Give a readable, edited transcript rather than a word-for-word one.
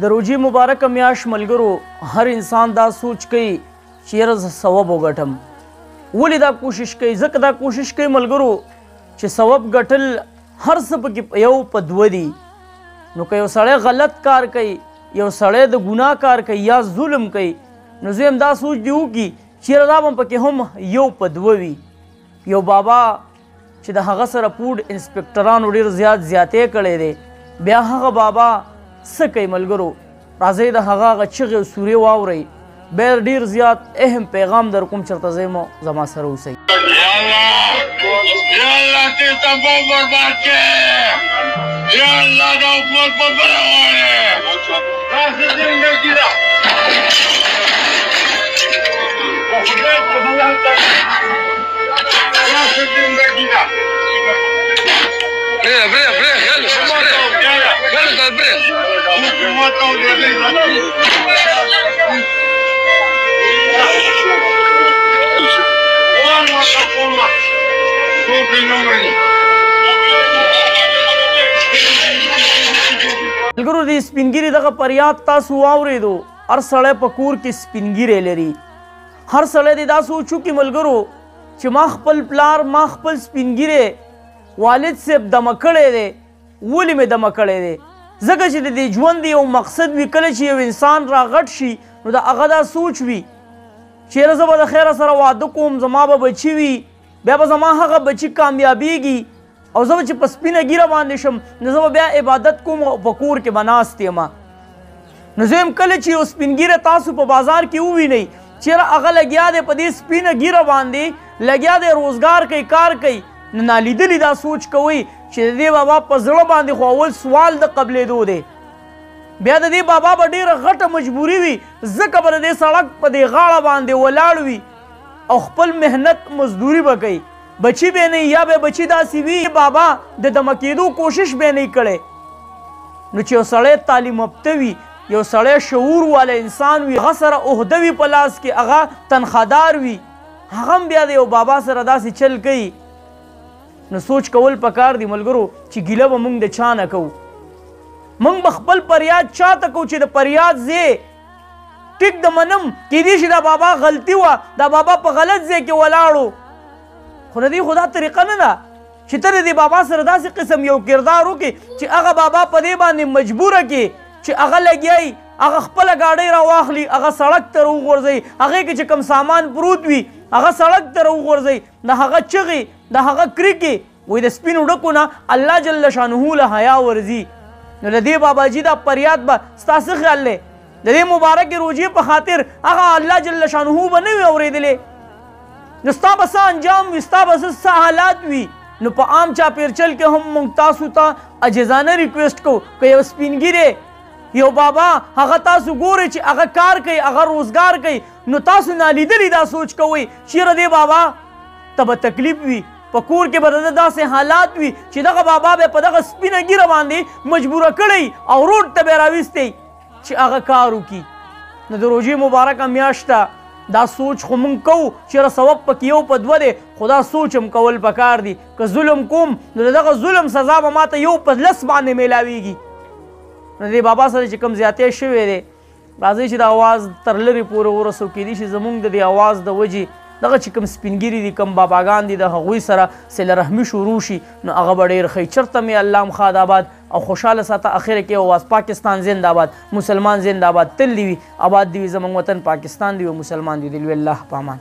د روژې مبارکه میاشت ملګرو هر انسان دا سوچ کوي چې یاره زه ثواب وګټم. ولې دا کوشش کوي؟ ځکه دا کوشش کوي ملګرو چې ثواب ګټل هر څه پکې یو په دوه دي. نو که یو سړی غلط کار کوي، یو سړی د ګناه کار کوي یا ظلم کوي، نو زه هم دا سوچ دی وکړي چې یاره دا به پکې هم یو په دوه وي. یو بابا چې د هغه سره فوډ انسپکټرانو ډېر زیاتې کړی دی، بیا هغه بابا څه کوي ملګرو؟ راځئ د هغه چغې او سورې واورئ، بیا ډېر زیات اهم پیغام در کوم چېرته ځئ مو زما سره اوسئ. یا الله دې تباہ برباد کړې، یا الله دا حکومت په بله غواړې، داسې زندګي ده په خدای په ملت داسې زندګي ده. پرېږده یاله یاله دا پرېږده حکومت او دې ملګرو د سپینګیري دغه فریاد تاسو واورېدو. هر سړی په کور کې سپینګیری لري. هر سړی دې دا سوچ وکړي ملګرو چې ما خپل پلار، ما خپل سپینګیری والد صاحب دمه کړی دی. ولې مې دمه کړی دی؟ ځکه چې د دې ژوند یو مقصد وي. کله چې یو انسان راغټ شي نو د هغه دا سوچ وي چې یاره زه به د خیره سره واده کوم، زما به بچي وي، بیا به زما هغه بچي کامیابیږي او زه به چې په سپینه ګیره باندې شم نو زه به بیا عبادت کوم او په کور کې به ناست یم. نو زه یم کله چې یو سپین ګیره تاسو په بازار کې ووینئ چې یاره هغه لګیا دی په دې سپینه ګیره باندې لګیا دی، روزګار کوي، کار کوي، نو نالیدلي دا سوچ کوئ چې د دې بابا په زړه باندې خو اول سوال د قبلېدو دی. بیا د دې بابا به ډېره غټه مجبوري وي، ځکه به د دې سړک په دې غاړه باندې ولاړ وي او خپل محنت مزدوري به کوي. بچی به نه یا به بچی داسې وي بابا د دمه کېدو کوشش به نه کړی. نو چې یو سړی تعلیم یافته وي، یو سړی شعور والا انسان وي، هغه سره عهده وي په لاس کې، هغه تنخوادار وي، هغه هم بیا د یو بابا سره داسې چل کوي. نو سوچ کول پکار دی ملګرو چې ګیله به موږ د چا نه کوو. موږ به خپل فریاد چاته کوو چې د فریاد ځای ټیک د منم کیدای شي دا بابا غلطي وه، دا بابا په غلط ځای کې ولاړو، خو د دې خو دا طریقه نه ده چې ته د دې بابا سره داسې قسم یو کردار وکړې چې هغه بابا په دې باندې مجبوره کړي چې هغه لګیایي، هغه خپله ګاډۍ راواخلي، هغه سړک ته راوغورځوي، هغې کې چې کوم سامان پروت وي هغه سړک ته راوغورځوي، د هغه چغې، د هغه کرکې، وایي د سپینو ډکو نه الله جل شانه له حیا ورځي. نو د دې باباجي دا فریاد به ستا څه خیال دی؟ د دې مبارکې روژې په خاطر هغه الله جل شانه به نه وي اورېدلی؟ نو ستا به څه انجام وي، ستا به څه حالات وي؟ نو په عام چاپېرچل کې هم موږ تاسو ته عاجزانه ریکویسټ کوو که یو سپینګیری، یو بابا هغه تاسو ګورئ چې هغه کار کوي، هغه روزګار کوي، نو تاسو نالیدلي دا سوچ کوئ چې یاره دې بابا ته به تکلیف وي، په کور کې به د داسې حالات وي چې دغه بابا به په دغه سپینه ګیره باندې مجبوره کړی او روډ ته به یې راویستی چې هغه کار وکړي. نو د روژې مبارکه میاشت ته دا سوچ خو مونږ کوو چې یاره ثواب پکې یو په دوه دی، خو دا سوچ هم کول پکار دي. که ظلم کوم نو د دغه ظلم سزا به ماته یو په لس باندې میلاویږي. نو دې بابا سره چې کوم زیاتی شوی دی، راځئ چې د اواز تر لرې پورې ورسو. کیدای شي زموږ د دې اواز د وجې دغه چې کوم سپینګیري دي، کوم باباګان دي، د هغوی سره صله رحمي شروع شي نو هغه به ډېر ښه. چېرته مې الله مخاد آباد او خوشحاله ساته. اخره کې اواز پاکستان زنده آباد، مسلمان زنده آباد، تل دې وي، آباد دې وي زموږ وطن پاکستان دې وي، مسلمان دې وي. الله په امان.